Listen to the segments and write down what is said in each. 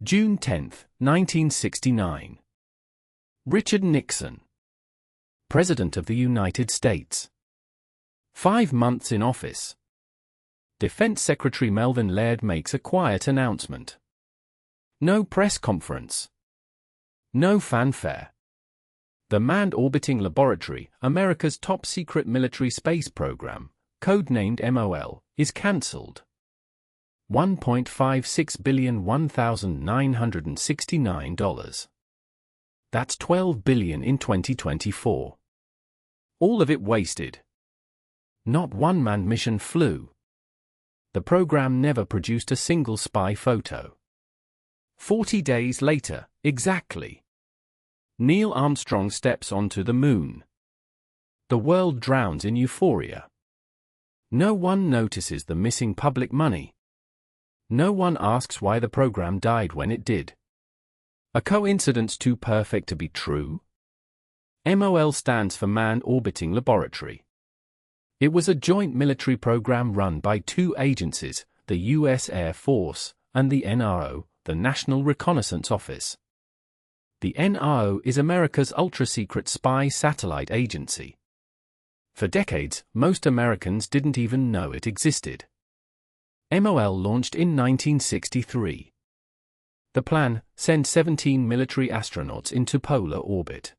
June 10, 1969. Richard Nixon, President of the United States. 5 months in office. Defense Secretary Melvin Laird makes a quiet announcement. No press conference. No fanfare. The Manned Orbiting Laboratory, America's top secret military space program, codenamed MOL, is cancelled. $1.56 billion $1,969. That's $12 billion in 2024. All of it wasted. Not one manned mission flew. The program never produced a single spy photo. 40 days later, exactly, Neil Armstrong steps onto the moon. The world drowns in euphoria. No one notices the missing public money. No one asks why the program died when it did. A coincidence too perfect to be true? MOL stands for Manned Orbiting Laboratory. It was a joint military program run by 2 agencies, the U.S. Air Force and the NRO, the National Reconnaissance Office. The NRO is America's ultra-secret spy satellite agency. For decades, most Americans didn't even know it existed. MOL launched in 1963. The plan: send 17 military astronauts into polar orbit.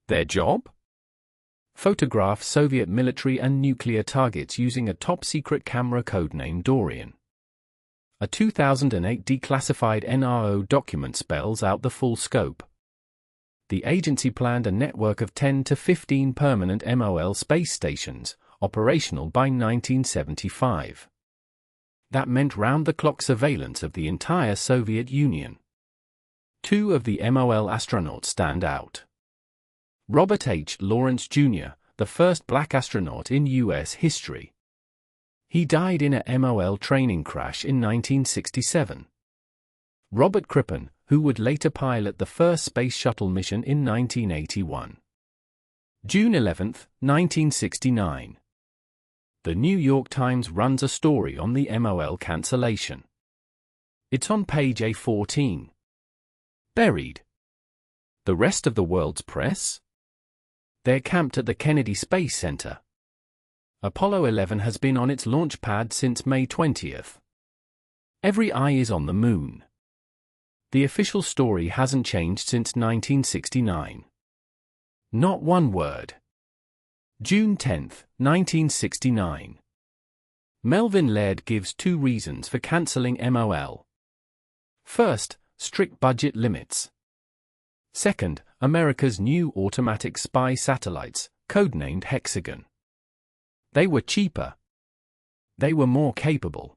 Their job? Photograph Soviet military and nuclear targets using a top-secret camera codenamed DORIAN. A 2008 declassified NRO document spells out the full scope. The agency planned a network of 10 to 15 permanent MOL space stations, operational by 1975. That meant round-the-clock surveillance of the entire Soviet Union. 2 of the MOL astronauts stand out. Robert H. Lawrence, Jr., the first black astronaut in U.S. history. He died in a MOL training crash in 1967. Robert Crippen, who would later pilot the first Space Shuttle mission in 1981. June 11, 1969. The New York Times runs a story on the MOL cancellation. It's on page A14. Buried. The rest of the world's press? They're camped at the Kennedy Space Center. Apollo 11 has been on its launch pad since May 20th. Every eye is on the moon. The official story hasn't changed since 1969. Not one word. June 10, 1969. Melvin Laird gives 2 reasons for cancelling MOL. First, strict budget limits. Second, America's new automatic spy satellites, codenamed HEXAGON. They were cheaper. They were more capable.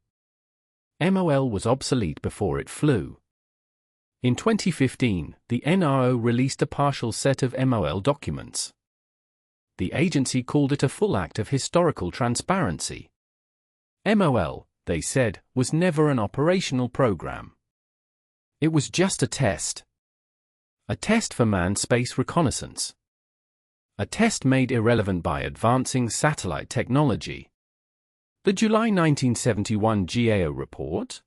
MOL was obsolete before it flew. In 2015, the NRO released a partial set of MOL documents. The agency called it a full act of historical transparency. MOL, they said, was never an operational program. It was just a test. A test for manned space reconnaissance. A test made irrelevant by advancing satellite technology. The July 1971 GAO report?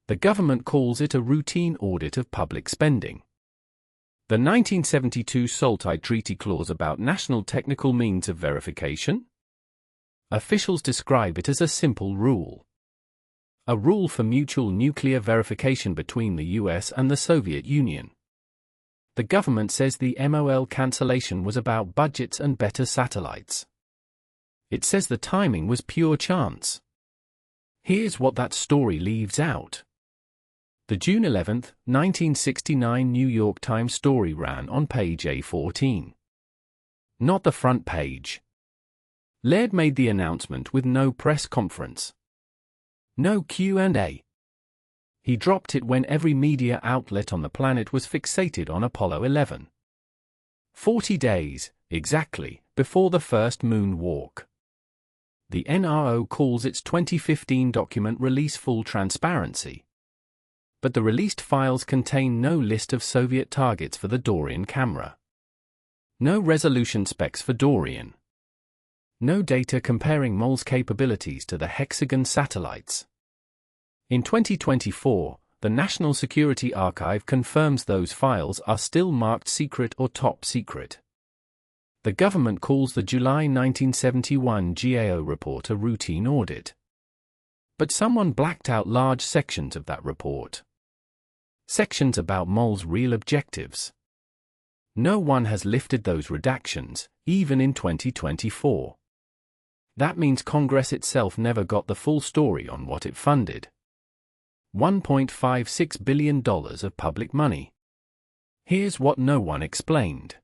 The government calls it a routine audit of public spending. The 1972 SALT Treaty clause about national technical means of verification? Officials describe it as a simple rule. A rule for mutual nuclear verification between the US and the Soviet Union. The government says the MOL cancellation was about budgets and better satellites. It says the timing was pure chance. Here's what that story leaves out. The June 11, 1969 New York Times story ran on page A14. Not the front page. Laird made the announcement with no press conference. No Q&A. He dropped it when every media outlet on the planet was fixated on Apollo 11. 40 days, exactly, before the first moon walk. The NRO calls its 2015 document release full transparency. But the released files contain no list of Soviet targets for the DORIAN camera. No resolution specs for DORIAN. No data comparing MOL's capabilities to the HEXAGON satellites. In 2024, the National Security Archive confirms those files are still marked secret or top secret. The government calls the July 1971 GAO report a routine audit. But someone blacked out large sections of that report. Sections about MOL's real objectives. No one has lifted those redactions, even in 2024. That means Congress itself never got the full story on what it funded. $1.56 billion of public money. Here's what no one explained.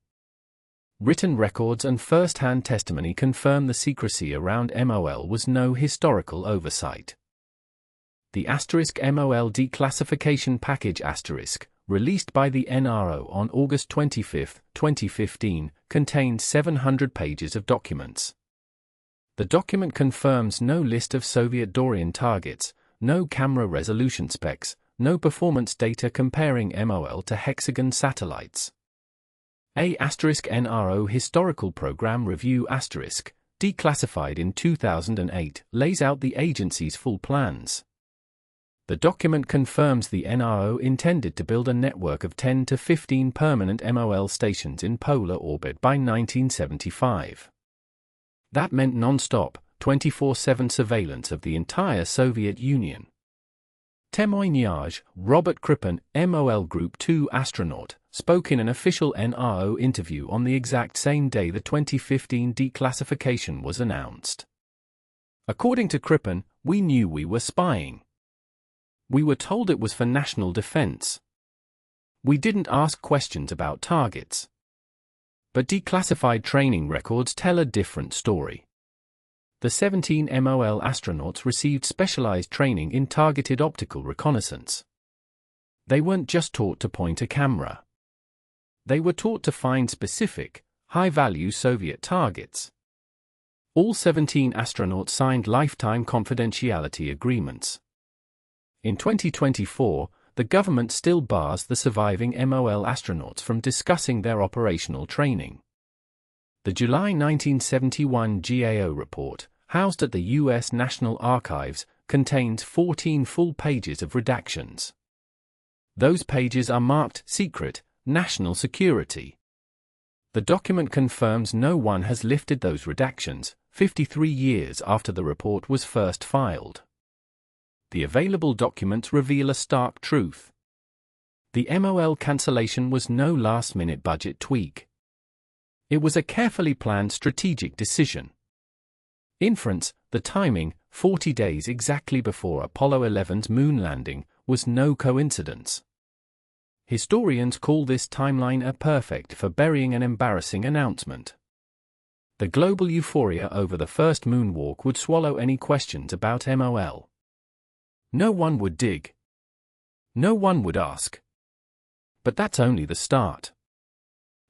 Written records and first-hand testimony confirm the secrecy around MOL was no historical oversight. The *MOL Declassification Package *, released by the NRO on August 25, 2015, contains 700 pages of documents. The document confirms no list of Soviet DORIAN targets, no camera resolution specs, no performance data comparing MOL to HEXAGON satellites. A *NRO Historical Program Review *, declassified in 2008, lays out the agency's full plans. The document confirms the NRO intended to build a network of 10 to 15 permanent MOL stations in polar orbit by 1975. That meant non-stop, 24/7 surveillance of the entire Soviet Union. Témoignage: Robert Crippen, MOL Group 2 astronaut, spoke in an official NRO interview on the exact same day the 2015 declassification was announced. According to Crippen, "We knew we were spying. We were told it was for national defense. We didn't ask questions about targets." But declassified training records tell a different story. The 17 MOL astronauts received specialized training in targeted optical reconnaissance. They weren't just taught to point a camera. They were taught to find specific, high-value Soviet targets. All 17 astronauts signed lifetime confidentiality agreements. In 2024, the government still bars the surviving MOL astronauts from discussing their operational training. The July 1971 GAO report, housed at the U.S. National Archives, contains 14 full pages of redactions. Those pages are marked Secret, National Security. The document confirms no one has lifted those redactions, 53 years after the report was first filed. The available documents reveal a stark truth. The MOL cancellation was no last-minute budget tweak. It was a carefully planned strategic decision. Inference: the timing, 40 days exactly before Apollo 11's moon landing, was no coincidence. Historians call this timeline perfect for burying an embarrassing announcement. The global euphoria over the first moonwalk would swallow any questions about MOL. No one would dig. No one would ask. But that's only the start.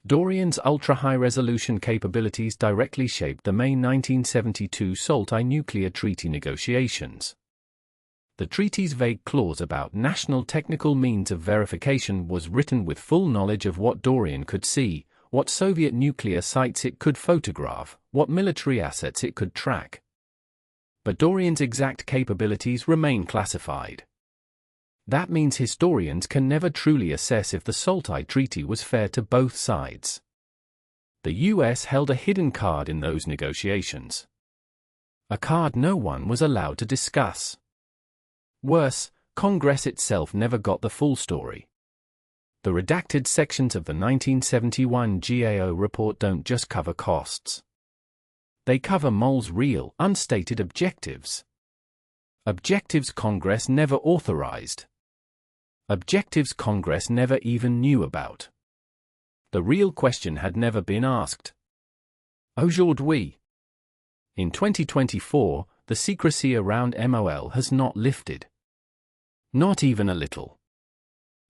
DORIAN's ultra-high-resolution capabilities directly shaped the May 1972 SALT-I nuclear treaty negotiations. The treaty's vague clause about national technical means of verification was written with full knowledge of what DORIAN could see, what Soviet nuclear sites it could photograph, what military assets it could track. But DORIAN's exact capabilities remain classified. That means historians can never truly assess if the SALT-I treaty was fair to both sides. The U.S. held a hidden card in those negotiations. A card no one was allowed to discuss. Worse, Congress itself never got the full story. The redacted sections of the 1971 GAO report don't just cover costs. They cover MOL's real, unstated objectives. Objectives Congress never authorized. Objectives Congress never even knew about. The real question had never been asked. Aujourd'hui. In 2024, the secrecy around MOL has not lifted. Not even a little.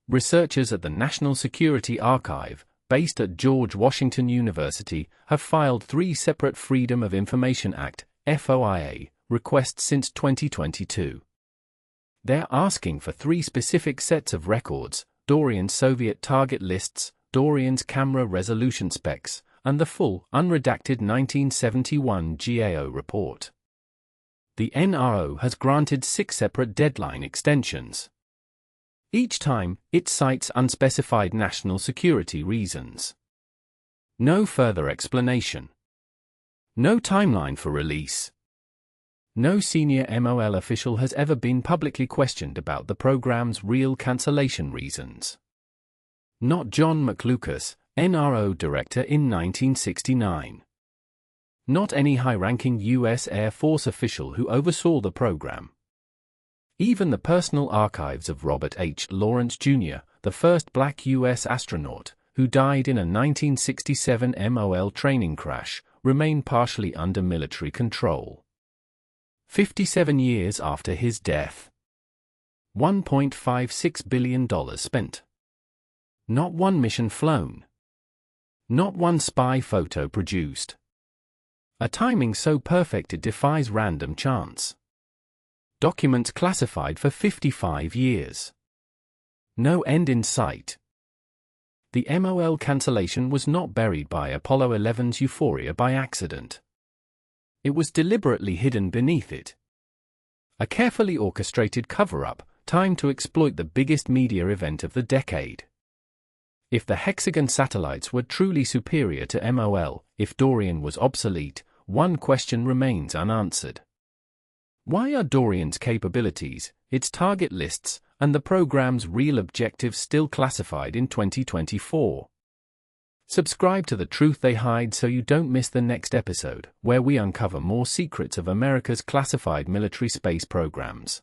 Researchers at the National Security Archive, based at George Washington University, have filed 3 separate Freedom of Information Act (FOIA) requests since 2022. They're asking for 3 specific sets of records: DORIAN's Soviet target lists, DORIAN's camera resolution specs, and the full, unredacted 1971 GAO report. The NRO has granted 6 separate deadline extensions. Each time, it cites unspecified national security reasons. No further explanation. No timeline for release. No senior MOL official has ever been publicly questioned about the program's real cancellation reasons. Not John McLucas, NRO director in 1969. Not any high-ranking U.S. Air Force official who oversaw the program. Even the personal archives of Robert H. Lawrence Jr., the first Black U.S. astronaut, who died in a 1967 MOL training crash, remain partially under military control. 57 years after his death. $1.56 billion spent. Not one mission flown. Not one spy photo produced. A timing so perfect it defies random chance. Documents classified for 55 years. No end in sight. The MOL cancellation was not buried by Apollo 11's euphoria by accident. It was deliberately hidden beneath it. A carefully orchestrated cover-up, timed to exploit the biggest media event of the decade. If the HEXAGON satellites were truly superior to MOL, if DORIAN was obsolete, one question remains unanswered. Why are DORIAN's capabilities, its target lists, and the program's real objectives still classified in 2024? Subscribe to The Truth They Hide so you don't miss the next episode, where we uncover more secrets of America's classified military space programs.